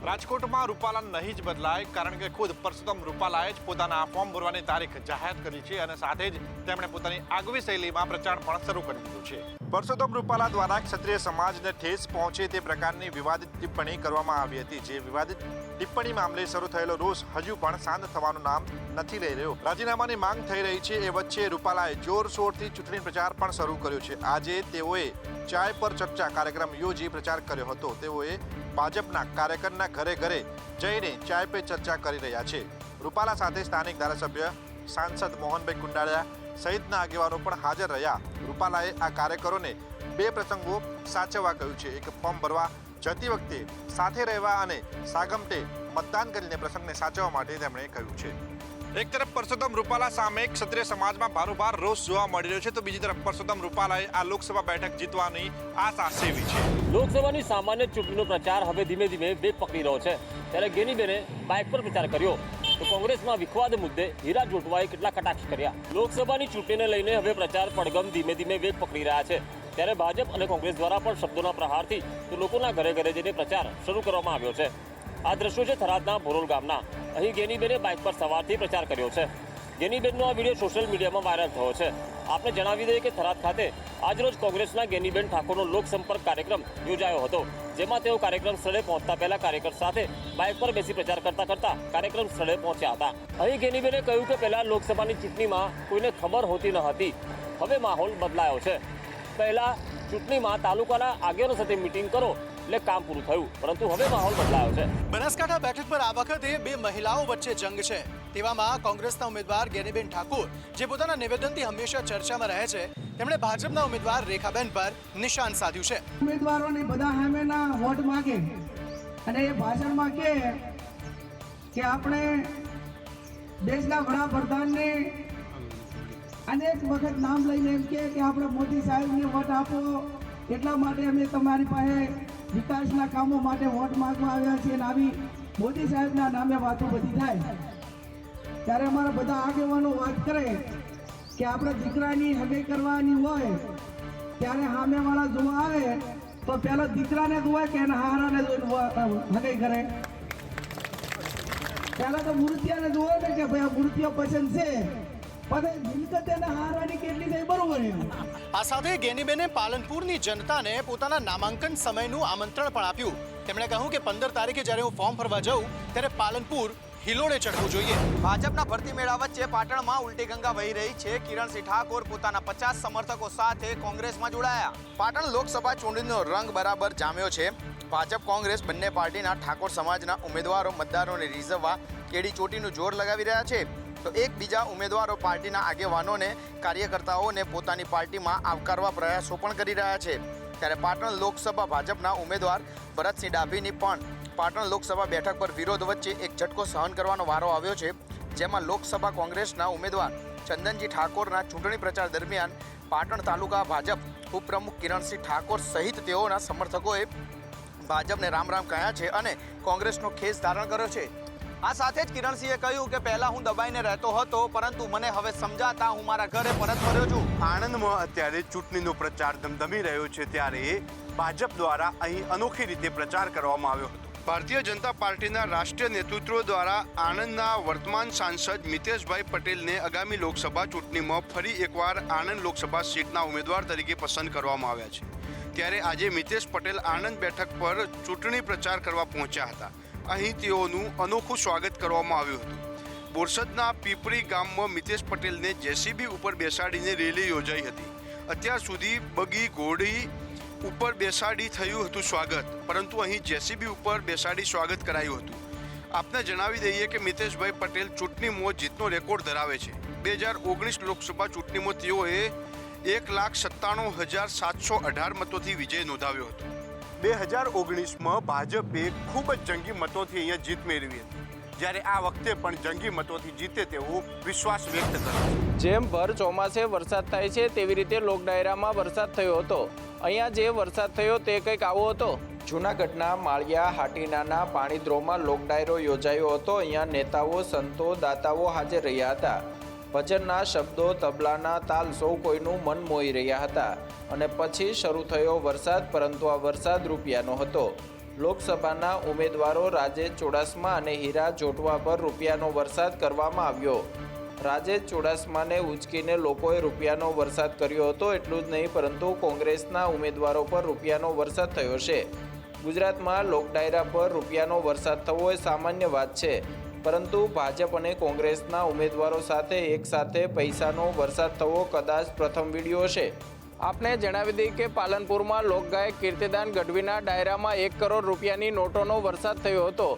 રાજકોટમાં રૂપાલા નહીં જ બદલાય, કારણ કે ખુદ પરસોત્તમ રૂપાલાએ જ પોતાના ફોર્મ ભરવાની તારીખ જાહેર કરી છે અને સાથે જ તેમણે પોતાની આગવી શૈલીમાં પ્રચાર પણ શરૂ કરી દીધો છે. પરસોત્તમ રૂપાલા દ્વારા ક્ષત્રિય સમાજને ઠેસ પહોંચે તે પ્રકારની વિવાદિત ટિપ્પણી કરવામાં આવી હતી. જે વિવાદિત ટિપ્પણી મામલે શરૂ થયેલો રોષ હજુ પણ શાંત થવાનું નામ નથી લઈ રહ્યો. રાજીનામાની માંગ થઈ રહી છે એ વચ્ચે રૂપાલાએ જોરશોરથી ચૂંટણી પ્રચાર પણ શરૂ કર્યો છે. આજે તેઓએ ચાય પર ચર્ચા કાર્યક્રમ યોજી પ્રચાર કર્યો હતો. તેઓએ ભાજપના કાર્યકરના ઘરે ઘરે જઈને ચાય પે ચર્ચા કરી રહ્યા છે. રૂપાલા સાથે સ્થાનિક ધારાસભ્ય સાંસદ મોહનભાઈ કુંડાળિયા સહિતના આગેવાનો પણ હાજર રહ્યા. રૂપાલાએ આ કાર્યકરોને બે પ્રસંગો સાચવવા કહ્યું છે. એક ફોર્મ ભરવા જતી વખતે સાથે રહેવા અને સાગમટે મતદાન કરીને પ્રસંગને સાચવવા માટે તેમણે કહ્યું છે. એક તરફ પરસોત્તમ રૂપાલા સામે ક્ષત્રિય સમાજમાં ભારોભાર રોષ જોવા મળી રહ્યો છે, તો બીજી તરફ પરસોત્તમ રૂપાલાએ આ લોકસભા બેઠક જીતવાની આશા સેવી છે. લોકસભાની સામાન્ય ચૂંટણીનો પ્રચાર હવે ધીમે ધીમે વેગ પકડી રહ્યો છે. ત્યારે ગેનીબેને બાઇક પર પ્રચાર કર્યો તો કોંગ્રેસમાં વિખવાદ મુદ્દે હીરા જોટવાએ કેટલા કટાક્ષ કર્યા. લોકસભાની ચૂંટણીને લઈને હવે પ્રચાર પડઘમ ધીમે ધીમે વેગ પકડી રહ્યા છે. ત્યારે ભાજપ અને કોંગ્રેસ દ્વારા પણ શબ્દોના પ્રહારથી તો લોકોના ઘરે ઘરે જઈને પ્રચાર શરૂ કરવામાં આવ્યો છે. આ દ્રશ્યો છે થરાદના ભોરોલ ગામના. અહીં ગેનીબેને બાઇક પર સવારથી પ્રચાર કર્યો છે. ગેનીબેનનો આ વિડીયો સોશિયલ મીડિયામાં વાયરલ થયો છે. આપને જણાવી દઈએ કે થરાદ ખાતે આજરોજ કોંગ્રેસના ગેનીબેન ઠાકોરનો લોકસંપર્ક કાર્યક્રમ યોજાયો હતો, જેમાં તેઓ કાર્યક્રમ સ્થળે પહોંચતા પહેલા કાર્યકર સાથે બાઇક પર બેસી પ્રચાર કરતા કાર્યક્રમ સ્થળે પહોંચ્યા હતા. અહીં ગેનીબેને કહ્યું કે પહેલા લોકસભાની ચૂંટણીમાં કોઈને ખબર હોતી ન હતી, હવે માહોલ બદલાયો છે. પહેલા ચૂંટણીમાં તાલુકાના આગેવાનો સાથે મિટિંગ કરો એટલે કામ પૂરું થયું, પરંતુ હવે માહોલ બદલાયો છે. બનાસકાંઠા બેઠક પર આ વખતે બે મહિલાઓ વચ્ચે જંગ છે. તેવામાં કોંગ્રેસના ઉમેદવાર ગેનીબેન ઠાકોર, જે પોતાના નિવેદનથી હંમેશા ચર્ચામાં રહે છે, તેમણે ભાજપના ઉમેદવાર રેખાબેન પર નિશાન સાધ્યું છે. ઉમેદવારોને બધા સામેના વોટ માંગે અને એ ભાષણમાં કહે કે આપણે દેશના વડાપ્રધાનને અનેક વખત નામ લઈને એમ કહે કે આપણે મોદી સાહેબને વોટ આપો, એટલા માટે અમે તમારી પાસે વિકાસના કામો માટે વોટ માંગવા આવ્યા છીએ. અને આવી મોદી સાહેબના નામે વાતો બધી થાય ત્યારે અમારા બધા આગેવાનો વાત કરે કે આપણે દીકરાની હગાઈ કરવાની હોય ત્યારે સામેવાળા જોવા આવે તો પહેલા દીકરાને જોવાય કે એના હારાને હગાઈ કરે. પહેલા તો મૂર્તિયાને જોવે ને કે ભાઈ આ મૂર્તિઓ પસંદ છે, પણ મિલકત એના હારાની કેટલી થઈ બરોબર. આ સાથે ગેનીબેને પાલનપુરની જનતાને પોતાના નામાંકન સમયનું આમંત્રણ પણ આપ્યું. તેમણે કહ્યું કે 15 તારીખે જ્યારે હું ફોર્મ ભરવા જાઉં ત્યારે પાલનપુર હિલોડે ચડવું જોઈએ. ભાજપના ભરતી મેળા વચ્ચે પાટણમાં ઉલટી ગંગા વહી રહી છે. કિરણસિંહ ઠાકોર પોતાના 50 સમર્થકો સાથે કોંગ્રેસમાં જોડાયા. પાટણ લોકસભા ચૂંટણીનો રંગ બરાબર જામ્યો છે. ભાજપ કોંગ્રેસ બંને પાર્ટીના ઠાકોર સમાજના ઉમેદવારો મતદારોને રીઝવવા કેડી ચોટીનું જોર લગાવી રહ્યા છે, તો એકબીજા ઉમેદવારો પાર્ટીના આગેવાનોને કાર્યકર્તાઓને પોતાની પાર્ટીમાં આવકારવા પ્રયાસો પણ કરી રહ્યા છે. ત્યારે પાટણ લોકસભા ભાજપના ઉમેદવાર ભરતસિંહ ડાભીની પણ પાટણ લોકસભા બેઠક પર વિરોધ વચ્ચે એક ઝટકો સહન કરવાનો વારો આવ્યો છે, જેમાં લોકસભા કોંગ્રેસના ઉમેદવાર ચંદનજી ઠાકોરના ચૂંટણી પ્રચાર દરમિયાન પાટણ તાલુકા ભાજપ ઉપપ્રમુખ કિરણસિંહ ઠાકોર સહિત તેઓના સમર્થકોએ ભાજપને રામ રામ કહ્યા છે અને કોંગ્રેસનો ખેસ ધારણ કર્યો છે. આ સાથે જ કિરણસિંહે કહ્યું કે પહેલા હું દબાઈને રહેતો હતો, પરંતુ મને હવે સમજાતા હું મારા ઘરે પરત ફર્યો છું. આણંદમાં અત્યારે ચૂંટણીનો પ્રચાર ધમધમી રહ્યો છે, ત્યારે ભાજપ દ્વારા અહીં અનોખી રીતે પ્રચાર કરવામાં આવ્યો હતો. ભારતીય જનતા પાર્ટીના રાષ્ટ્રીય નેતૃત્વ દ્વારા આણંદના વર્તમાન સાંસદ મિતેશભાઈ પટેલને આગામી લોકસભા ચૂંટણીમાં ફરી એકવાર આણંદ લોકસભા સીટના ઉમેદવાર તરીકે પસંદ કરવામાં આવ્યા છે. ત્યારે આજે મિતેશ પટેલ આણંદ બેઠક પર ચૂંટણી પ્રચાર કરવા પહોંચ્યા હતા. અહીં તેઓનું અનોખું સ્વાગત કરવામાં આવ્યું હતું. બોરસદના પીપળી ગામમાં મિતેશ પટેલને જેસીબી ઉપર બેસાડીને રેલી યોજાઈ હતી. અત્યાર સુધી બગી ઘોડી ઉપર બેસાડી થયું હતું સ્વાગત, પરંતુ અહીં જેસીબી ઉપર બેસાડી સ્વાગત કરાયું હતું. આપને જણાવી દઈએ કે મિતેશભાઈ પટેલ ચૂંટણીમાં જીતનો રેકોર્ડ ધરાવે છે. 2019 લોકસભા ચૂંટણીમાં તેઓએ 1,97,718 મતોથી વિજય નોંધાવ્યો હતો. 2019માં ભાજપે ખૂબ જ જંગી મતોથી અહીંયા જીત મેળવી હતી, જ્યારે આ વખતે પણ જંગી મતોથી જીતે તેવો વિશ્વાસ વ્યક્ત કર્યો. જેમ ભર ચોમાસે વરસાદ થાય છે તેવી રીતે લોકડાયરામાં વરસાદ થયો હતો. અહીંયા જે વરસાદ થયો તે કંઈક આવો હતો. જૂનાગઢના માળિયા હાટીનાના પાણીદ્રોમાં લોકડાયરો યોજાયો હતો. અહીંયા નેતાઓ, સંતો, દાતાઓ હાજર રહ્યા હતા. ભજનના શબ્દો, તબલાના તાલ સૌ કોઈનું મન મોહી રહ્યા હતા. અને પછી શરૂ થયો વરસાદ, પરંતુ આ વરસાદ રૂપિયાનો હતો. લોકસભાના ઉમેદવારો રાજેશ ચુડાસમા અને હીરા જોટવા પર રૂપિયાનો વરસાદ કરવામાં આવ્યો. રાજેશ ચુડાસમાને ઉંચકીને લોકોએ રૂપિયાનો વરસાદ કર્યો હતો. એટલું જ નહીં, પરંતુ કોંગ્રેસના ઉમેદવારો પર રૂપિયાનો વરસાદ થયો છે. ગુજરાતમાં લોકડાયરા પર રૂપિયાનો વરસાદ થવો એ સામાન્ય વાત છે, પરંતુ ભાજપ અને કોંગ્રેસના ઉમેદવારો સાથે એકસાથે પૈસાનો વરસાદ થવો કદાચ પ્રથમ વિડીયો છે. આપને જણાવી દઈએ કે પાલનપુરમાં લોકગાયક કીર્તિદાન ગઢવીના ડાયરામાં 1 કરોડ રૂપિયાની નોટોનો વરસાદ થયો હતો.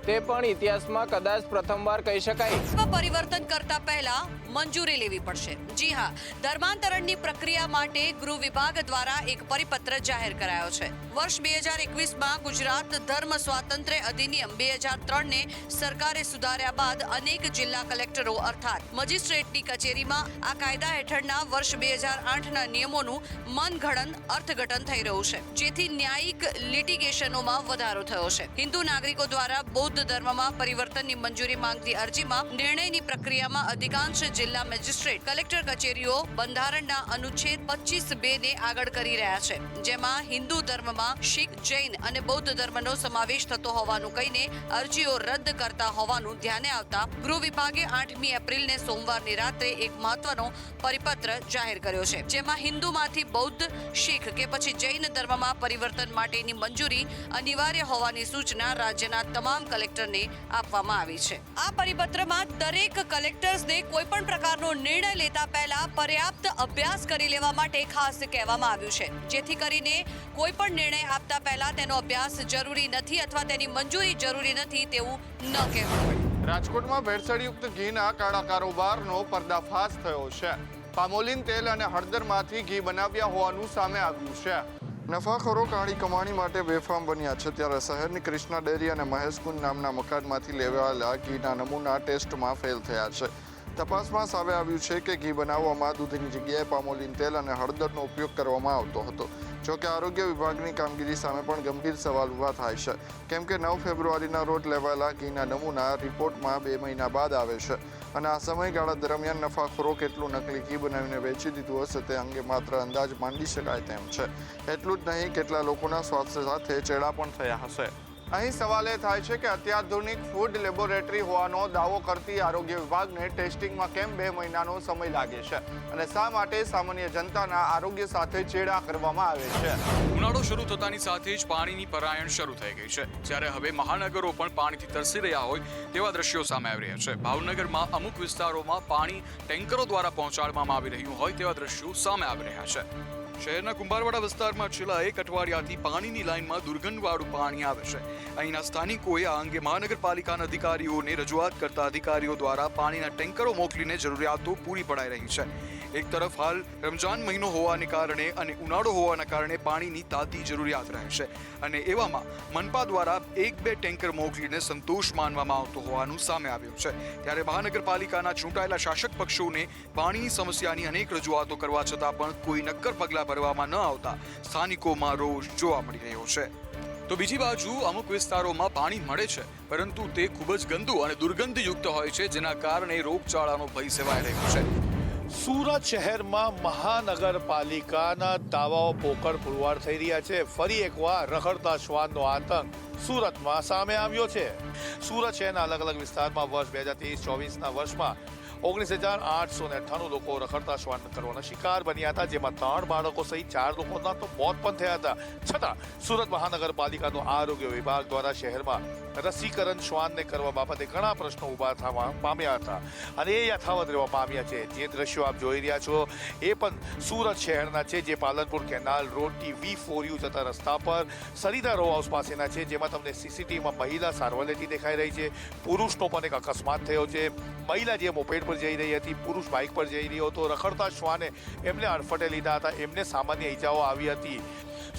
તે પણ ઇતિહાસમાં કદાચ પ્રથમવાર કહી શકાય. પરિવર્તન કરતા પહેલા મંજૂરી લેવી પડશે. જી હા, ધર્માંતરણની પ્રક્રિયા માટે ગૃહ વિભાગ દ્વારા એક પરિપત્ર જાહેર કરાયો છે. વર્ષ 2021માં ગુજરાત ધર્મ સ્વાતંત્ર્ય અધિનિયમ 2003 ને સરકારે સુધાર્યા બાદ અનેક જિલ્લા કલેક્ટરો અર્થાત મજિસ્ટ્રેટની કચેરીમાં આ કાયદા હેઠળના વર્ષ 2008ના નિયમોનું મનગણન અર્થઘટન થઈ રહ્યું છે, જેથી ન્યાયિક લિટિગેશનોમાં વધારો થયો છે. હિન્દુ નાગરિકો દ્વારા બૌદ્ધ ધર્મમાં પરિવર્તનની મંજૂરી માંગતી અરજીમાં નિર્ણયની પ્રક્રિયામાં અધિકાંશ જિલ્લા મેજિસ્ટ્રેટ કલેક્ટર કચેરીઓ બંધારણના અનુચ્છેદ 25(2) ને આગળ કરી રહ્યા છે, જેમાં હિન્દુ ધર્મમાં શીખ, જૈન અને બૌદ્ધ ધર્મનો સમાવેશ થતો હોવાનું કહીને અરજીઓ રદ કરતા હોવાનું ધ્યાને આવતા ગૃહ વિભાગે 8મી એપ્રિલને સોમવારની રાત્રે એક મહત્વનો પરિપત્ર જાહેર કર્યો છે, જેમાં હિન્દુમાંથી બૌદ્ધ, શીખ કે પછી જૈન ધર્મમાં પરિવર્તન માટેની મંજૂરી અનિવાર્ય હોવાની સૂચના રાજ્યના તમામ કલેક્ટરને આપવામાં આવી છે. આ પરિપત્રમાં દરેક કલેક્ટર્સને કોઈપણ પ્રકારનો નિર્ણય લેતા પહેલા પર્યાપ્ત અભ્યાસ કરી લેવા માટે ખાસ કહેવામાં આવ્યું છે, જેથી કરીને કોઈ પણ નિર્ણય આપતા પહેલા તેનો અભ્યાસ જરૂરી નથી અથવા તેની મંજૂરી જરૂરી નથી તેવું ન કહેવું પડે. રાજકોટમાં ભેળસેળયુક્ત ઘીના કાળા કારોબારનો પર્દાફાશ થયો છે. પામોલીન તેલ અને હળદરમાંથી ઘી બનાવ્યા હોવાનું સામે આવ્યું છે. નફાખોરો કાળી કમાણી માટે બેફામ બન્યા છે, ત્યારે શહેરની કૃષ્ણા ડેરી અને મહેશકુંજ નામના મકાનમાંથી લેવાયેલા ઘીના નમૂના ટેસ્ટમાં ફેલ થયા છે. તપાસમાં સામે આવ્યું છે કે ઘી બનાવવામાં દૂધની જગ્યાએ પામોલીન તેલ અને હળદરનો ઉપયોગ કરવામાં આવતો હતો. જોકે આરોગ્ય વિભાગની કામગીરી સામે પણ ગંભીર સવાલ ઊભા થાય છે, કેમ કે 9 ફેબ્રુઆરીના રોજ લેવાયેલા ઘીના નમૂના રિપોર્ટમાં 2 મહિના બાદ આવે છે, અને આ સમયગાળા દરમિયાન નફાખોરો કેટલું નકલી ઘી બનાવીને વેચી દીધું હશે તે અંગે માત્ર અંદાજ માંડી શકાય તેમ છે. એટલું જ નહીં, કેટલા લોકોના સ્વાસ્થ્ય સાથે ચેડા પણ થયા હશે. અહીં સવાલ એ થાય છે કે અત્યાધુનિક ફૂડ લેબોરેટરી હોવાનો દાવો કરતી આરોગ્ય વિભાગને ટેસ્ટિંગમાં કેમ 2 મહિનાનો સમય લાગે છે, અને શા માટે સામાન્ય જનતાના આરોગ્ય સાથે ચેડા કરવામાં આવે છે. ઉનાળો શરૂ થતાની સાથે જ પાણીની પરાયણ શરૂ થઈ ગઈ છે, જ્યારે હવે મહાનગરો પણ પાણીથી તરસી રહ્યા હોય તેવા દ્રશ્યો સામે આવી રહ્યા છે. ભાવનગરમાં અમુક વિસ્તારોમાં પાણી ટેન્કરો દ્વારા પહોંચાડવામાં આવી રહ્યું હોય તેવા દ્રશ્યો સામે આવી રહ્યા છે. શહેરના કુંભારવાડા વિસ્તારમાં છેલ્લા 1 અઠવાડિયાથી પાણીની લાઇનમાં દુર્ગંધવાળું પાણી આવે છે. અહીંના સ્થાનિકોએ આ અંગે મહાનગરપાલિકાના અધિકારીઓને રજૂઆત કરતા અધિકારીઓ દ્વારા પાણીના ટેન્કરો મોકલીને જરૂરિયાતો પૂરી પડાઈ રહી છે. એક તરફ હાલ રમજાન મહિનો હોવાને કારણે અને ઉનાળો હોવાના કારણે પાણીની તાતી જરૂરિયાત રહે છે, અને એવામાં મનપા દ્વારા 1-2 ટેન્કર મોકલીને સંતોષ માનવામાં આવતો હોવાનું સામે આવ્યું છે. ત્યારે મહાનગરપાલિકાના ચૂંટાયેલા શાસક પક્ષોને પાણીની સમસ્યાની અનેક રજૂઆતો કરવા છતાં પણ કોઈ નક્કર પગલાં ભરવામાં ન આવતા સ્થાનિકોમાં રોષ જોવા મળી રહ્યો છે. તો બીજી બાજુ અમુક વિસ્તારોમાં પાણી મળે છે, પરંતુ તે ખૂબ જ ગંદુ અને દુર્ગંધયુક્ત હોય છે, જેના કારણે રોગચાળાનો ભય સેવાઈ રહ્યો છે. સુરત શહેરમાં મહાનગરપાલિકાના દાવાઓ પોકળ પુરવાર થઈ રહ્યા છે. ફરી એકવાર રખડતા શ્વાનનો આતંક સુરતમાં સામે આવ્યો છે. સુરત શહેરના અલગ અલગ વિસ્તારમાં વર્ષ 2023-24ના વર્ષમાં 19,898 લોકો રખડતા શ્વાન કરવાના શિકાર બન્યા હતા, જેમાં 3 બાળકો સહિત 4 લોકોના તો મોત પણ થયા હતા. છતાં સુરત મહાનગરપાલિકાનો આરોગ્ય વિભાગ દ્વારા શહેરમાં રસીકરણ શ્વાનને કરવા બાબતે ઘણા પ્રશ્નો ઊભા થવા પામ્યા હતા, અને એ યથાવત રહેવા પામ્યા છે. જે દ્રશ્યો આપ જોઈ રહ્યા છો એ પણ સુરત શહેરના છે, જે પાલનપુર કેનાલ રોડથી V4U જતા રસ્તા પર સરિતા રો હાઉસ પાસેના છે, જેમાં તમને CCTVમાં મહિલા સારવાર લેતી દેખાઈ રહી છે. પુરુષનો પણ એક અકસ્માત થયો છે. મહિલા જે મોપેડ પર જઈ રહી હતી, પુરુષ બાઇક પર જઈ રહ્યો હતો. રખડતા શ્વાને એમને અડફટે લીધા હતા, એમને સામાન્ય ઈજાઓ આવી હતી.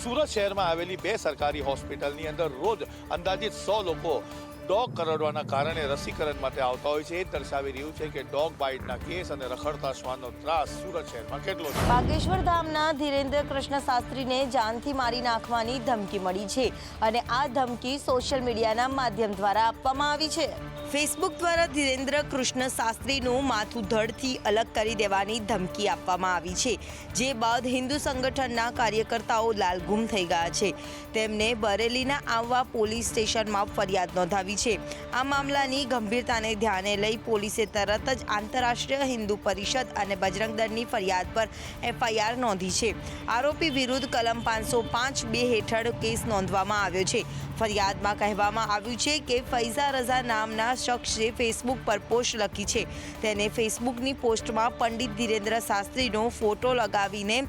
સુરત શહેરમાં આવેલી 2 સરકારી હોસ્પિટલની અંદર રોજ અંદાજિત 100 લોકો ડોગ કરડવાના કારણે રસીકરણ માટે આવતા હોય છે. એ દર્શાવી રહ્યું છે કે ડોગ બાઇટના કેસ અને રખડતા શ્વાનનો ત્રાસ સુરત શહેરમાં કેટલો છે. બાગેશ્વર ધામના ધીરેન્દ્ર કૃષ્ણ શાસ્ત્રીને જાનથી મારી નાખવાની ધમકી મળી છે, અને આ ધમકી સોશિયલ મીડિયાના માધ્યમ દ્વારા આપવામાં આવી છે. ફેસબુક દ્વારા ધીરેન્દ્ર કૃષ્ણ શાસ્ત્રીનું માથું ધડથી અલગ કરી દેવાની ધમકી આપવામાં આવી છે, જે બાદ હિન્દુ સંગઠનના કાર્યકર્તાઓ લાલઘુમ થઈ ગયા છે. તેમને બરેલીના આવા પોલીસ સ્ટેશનમાં ફરિયાદ નોંધાવી છે. આ મામલાની ગંભીરતાને ધ્યાને લઈ પોલીસે તરત જ આંતરરાષ્ટ્રીય હિન્દુ પરિષદ અને બજરંગ દળની ફરિયાદ પર FIR નોંધી છે. આરોપી વિરુદ્ધ કલમ 505(2) હેઠળ કેસ નોંધવામાં આવ્યો છે. ફરિયાદમાં કહેવામાં આવ્યું છે કે ફૈઝા રઝા નામના શખ્સે ફેસબુક પર પોસ્ટ લખી છે. તેને ફેસબુકની પોસ્ટમાં પંડિત ધીરેન્દ્ર શાસ્ત્રીનો ફોટો લગાવીને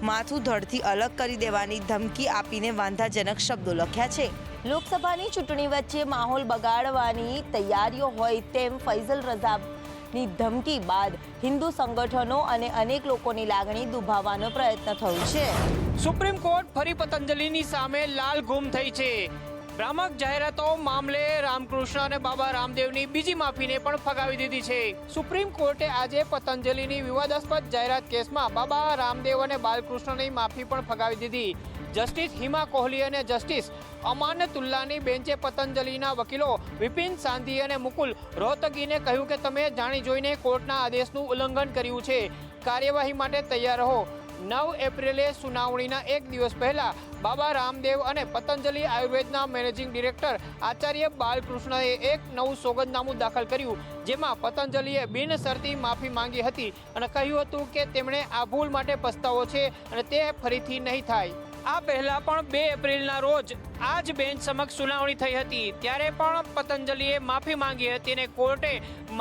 માથું ધડથી અલગ કરી દેવાની ધમકી આપીને વાંધાજનક શબ્દો લખ્યા છે. લોકસભાની ચૂંટણી વચ્ચે માહોલ બગાડવાની તૈયારીઓ હોય તેમ ફૈઝલ રઝાની ધમકી બાદ હિન્દુ સંગઠનો અને અનેક લોકોની લાગણી દુભાવવાનો પ્રયત્ન થયો છે. સુપ્રીમ કોર્ટ ફરી પતંજલિની સામે લાલઘુમ થઈ છે. ભ્રામક જાહેરાતો મામલે રામકૃષ્ણ અને બાબા રામદેવની બીજી માફીને પણ ફગાવી દીધી છે. સુપ્રીમ કોર્ટે આજે પતંજલિની વિવાદાસ્પદ જાહેરાત કેસમાં બાબા રામદેવ અને બાલકૃષ્ણની માફી પણ ફગાવી દીધી. જસ્ટિસ હિમા કોહલી અને જસ્ટિસ અમાનતુલ્લાની બેન્ચે પતંજલિના વકીલો વિપિન સાંધી અને મુકુલ રોહતગીને કહ્યું કે તમે જાણી જોઈને કોર્ટના આદેશનું ઉલ્લંઘન કર્યું છે. કાર્યવાહી માટે તૈયાર રહો. 9 એપ્રિલે સુનાવણીના એક દિવસ પહેલા બાબા રામદેવ અને પતંજલિ આયુર્વેદના મેનેજિંગ ડિરેક્ટર આચાર્ય બાલકૃષ્ણએ એક નવું સોગંદનામું દાખલ કર્યું, જેમાં પતંજલિએ બિનશરતી માફી માંગી હતી અને કહ્યું હતું કે તેમણે આ ભૂલ માટે પસ્તાવો છે અને તે ફરીથી નહીં થાય. આ પહેલા પણ 2 એપ્રિલના રોજ આ જ બેન્ચ સમક્ષ સુનાવણી થઈ હતી. ત્યારે પણ પતંજલિએ માફી માંગી હતી અને કોર્ટે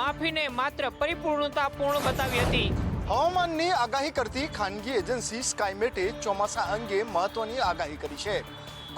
માફીને માત્ર પરિપૂર્ણતાપૂર્ણ બતાવી હતી. હવામાનની આગાહી કરતી ખાનગી એજન્સી સ્કાયમેટે ચોમાસા અંગે મહત્વની આગાહી કરી છે.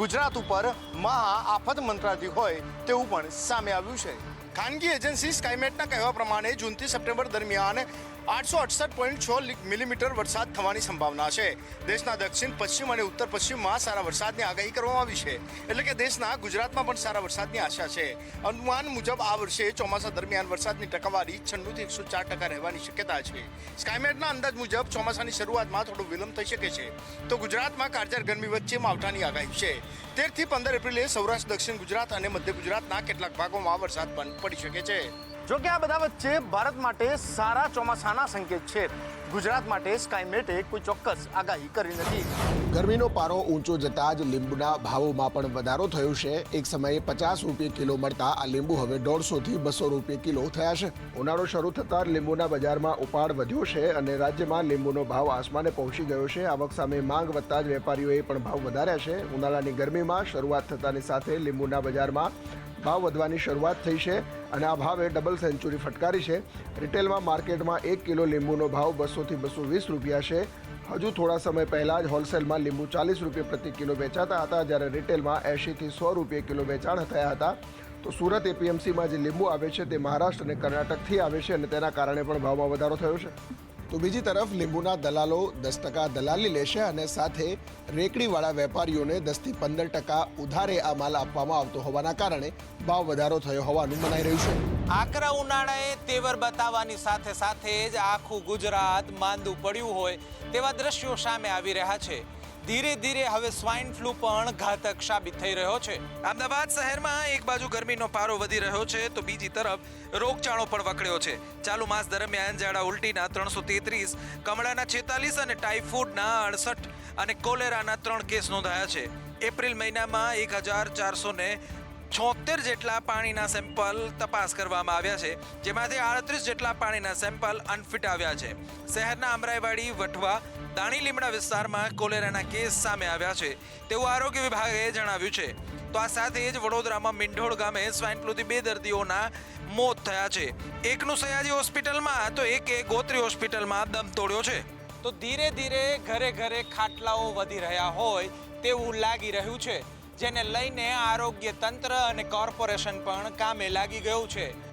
ગુજરાત ઉપર મહા આફત મંત્રાતી હોય તેવું પણ સામે આવ્યું છે. ખાનગી એજન્સી સ્કાયમેટના કહેવા પ્રમાણે જૂનથી સપ્ટેમ્બર દરમિયાન 868.6 મિલીમીટર વરસાદ થવાની સંભાવના છે. દેશના દક્ષિણ પશ્ચિમ અને ઉત્તર પશ્ચિમમાં સારા વરસાદની આગાહી કરવામાં આવી છે. એટલે કે દેશના ગુજરાતમાં પણ સારા વરસાદની આશા છે. અનુમાન મુજબ આ વર્ષે ચોમાસા દરમિયાન વરસાદની ટકાવારી 96 થી 104% રહેવાની શક્યતા છે. સ્કાયમેટના અંદાજ મુજબ ચોમાસાની શરૂઆતમાં થોડો વિલંબ થઈ શકે છે. તો ગુજરાતમાં કાળઝાળ ગરમી વચ્ચે માવઠાની આગાહી છે. 13 થી 15 એપ્રિલે સૌરાષ્ટ્ર, દક્ષિણ ગુજરાત અને મધ્ય ગુજરાતના કેટલાક ભાગોમાં વરસાદ પણ પડી શકે છે. જો કે આ બધા વચ્ચે ભારત માટે સારા ચોમાસાના સંકેત છે. ગુજરાત માટે સ્કાયમેટે કોઈ ચોક્કસ આગાહી કરી નથી. ગરમીનો પારો ઊંચો જતા જ લીંબુના ભાવોમાં પણ વધારો થયો છે. એક સમયે 50 રૂપિયા કિલો મળતા આ લીંબુ હવે 150 થી 200 રૂપિયા કિલો થયા છે. ઉનાળો શરૂ થતાં લીંબુના બજારમાં ઉપાડ વધ્યો છે અને રાજ્યમાં લીંબુનો ભાવ આસમાને પહોંચી ગયો છે. આવક સામે માંગ વધતા જ વેપારીઓએ પણ ભાવ વધાર્યા છે. ઉનાળાની ગરમીમાં શરૂઆત થતાની સાથે લીંબુના બજારમાં ભાવ વધવાની શરૂઆત થઈ છે અને આ ભાવે ડબલ સેન્ચુરી ફટકારી છે. રિટેલમાં માર્કેટમાં 1 કિલો લીંબુનો ભાવ 200 થી 220 રૂપિયા છે. હજુ થોડા સમય પહેલાં જ હોલસેલમાં લીંબુ 40 રૂપિયા પ્રતિ કિલો વેચાતા હતા, જ્યારે રિટેલમાં 80 થી 100 રૂપિયા કિલો વેચાણ થયા હતા. તો સુરત APMCમાં જે લીંબુ આવે છે તે મહારાષ્ટ્ર અને કર્ણાટકથી આવે છે અને તેના કારણે પણ ભાવમાં વધારો થયો છે. તો બીજી તરફ લીંબુના દલાલો 10% દલાલી લેશે અને સાથે રેકડીવાળા વેપારીઓને 10 થી 15% ઉધારે આ માલ આપવામાં આવતો હોવાના કારણે ભાવ વધારો થયો હોવાનું મનાઈ રહ્યું છે. આકરા ઉનાળાએ તેવર બતાવવાની સાથે સાથે જ આખું ગુજરાત માંદું પડ્યું હોય તેવા દ્રશ્યો સામે આવી રહ્યા છે. ધીરે ધીરે હવે સ્વાઇન ફ્લૂ પણ ઘાતક સાબિત થઈ રહ્યો છે. અમદાવાદ શહેરમાં એક બાજુ ગરમીનો પારો વધી રહ્યો છે તો બીજી તરફ રોગચાળો પણ વકર્યો છે. ચાલુ માસ દરમિયાન ઝાડા ઉલટીના 333, કમળાના 46 અને ટાઇફોઇડના 68 અને કોલેરાના 3 કેસ નોંધાયા છે. એપ્રિલ મહિનામાં 1476 જેટલા પાણીના સેમ્પલ તપાસ કરવામાં આવ્યા છે, જેમાંથી 38 જેટલા પાણીના સેમ્પલ અનફિટ આવ્યા છે. શહેરના અમરાઈવાડી, વટવા, દાણી લીમડા વિસ્તારમાં કોલેરાના કેસ સામે આવ્યા છે તેવું આરોગ્ય વિભાગે જણાવ્યું છે. તો આ સાથે જ વડોદરામાં મીંઢોળ ગામે સ્વાઇન ફ્લૂથી 2 દર્દીઓના મોત થયા છે. એકનું સયાજી હોસ્પિટલમાં તો એકે ગોત્રી હોસ્પિટલમાં દમ તોડ્યો છે. તો ધીરે ધીરે ઘરે ઘરે ખાટલાઓ વધી રહ્યા હોય તેવું લાગી રહ્યું છે, જેને લઈને આરોગ્ય તંત્ર અને કોર્પોરેશન પણ કામે લાગી ગયું છે.